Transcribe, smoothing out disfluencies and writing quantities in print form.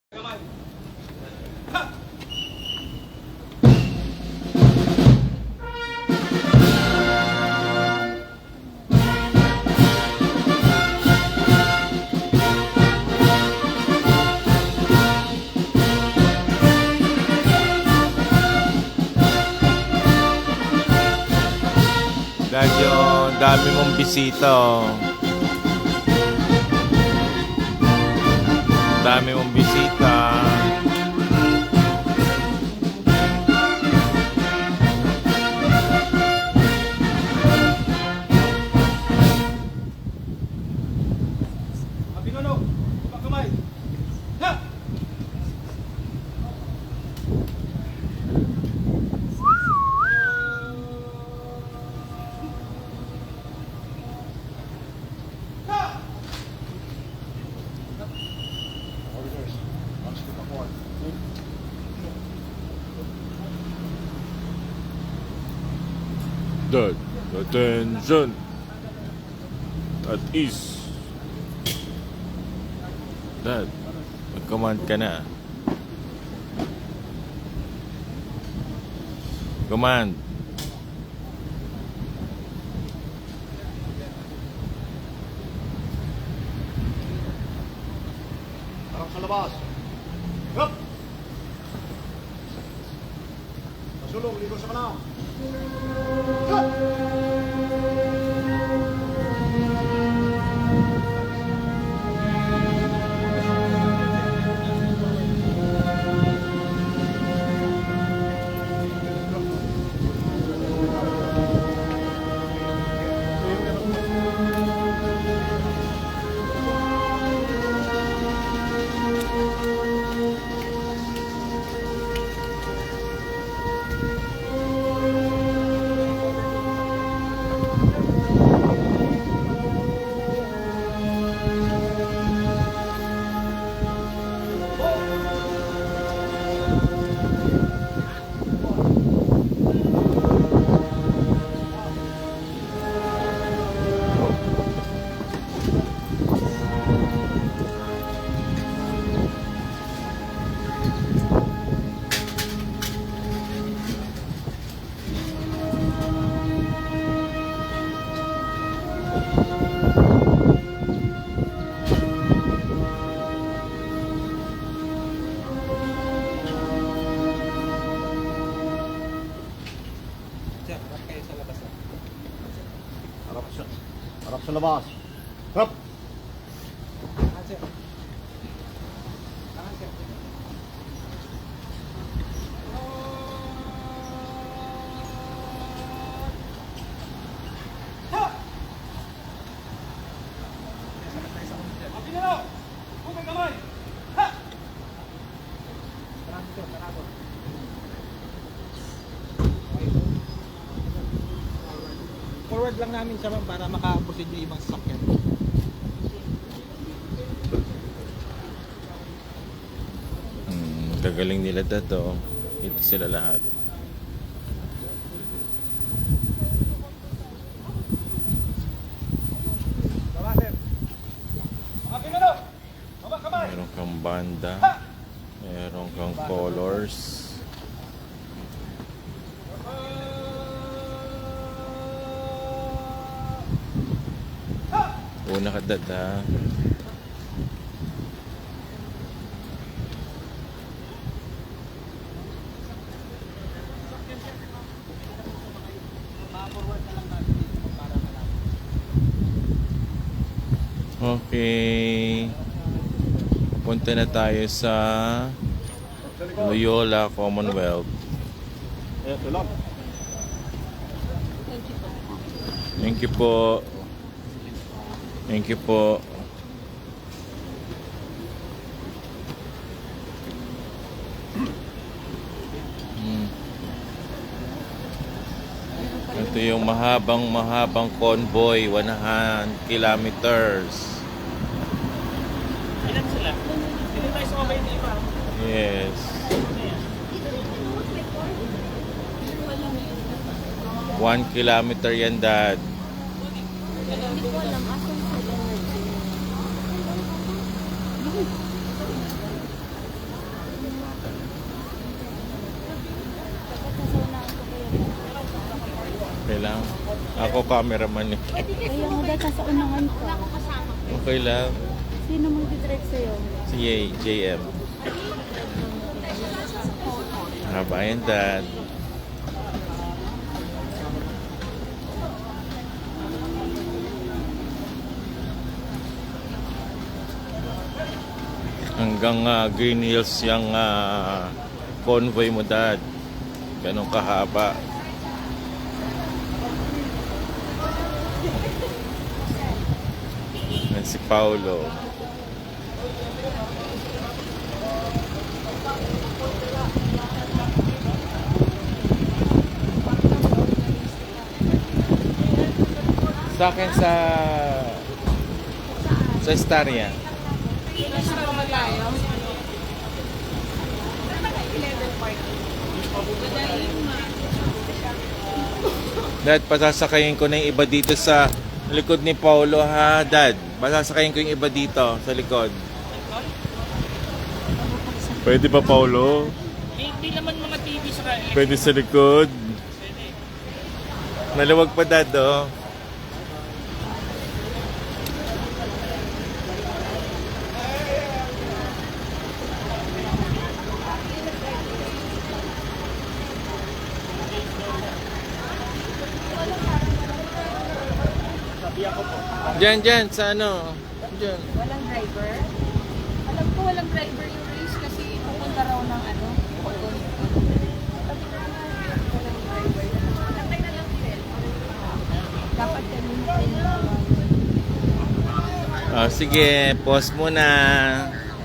Medyo dami mong bisita, oh. Dami mong bisita. Abinono, pagkamay. Ha! Dad, attention. At is. Dad, mag-command ka na. Command. Harap sa labas. Hup! Pasulong, ligo sa kanang. Ha! Harap sa labas. Hup! Abinono, bukang kamay. Ha! Forward lang namin siya ma'am para makapusin yung ibang sasakyan. Gagaling nila dad, oh. Ito sila lahat. Baba, sir. Abinono, baba kamay. Meron kang banda. Meron kang colors. Una ka dad, ha. Okay. Punta na tayo sa Loyola Commonwealth. Ito lang. Thank you po. Thank you po. Ito yung mahabang convoy, 100 kilometers. Ilan sila? Hindi tayo sumabay na iba. Yes. One kilometer yan, dad. Hindi ko alam asan sila. Ako cameraman eh. Kaya mo dahil sa unahan ko. Wala akong kasama. Okay lang. Sino mag-direct sa'yo? Si JM. Habayan dad. Hanggang Green Hills yung convoy mo dad. Ganun kahaba. Yan si Paulo. Sa akin sa Staria. Dad, pasasakayin ko na yung iba dito sa likod ni Paulo ha, Dad. Pasasakayin ko yung iba dito sa likod. Pwede ba, Paulo? Hindi naman mga TV sa Pwede sa likod. Maluwag pa, Dad, oh. Diyan, sa ano? Diyan. Walang driver? Alam ko walang driver yung race kasi pupunta raw ng ano. Dapat kanina. Oh, sige, pause muna.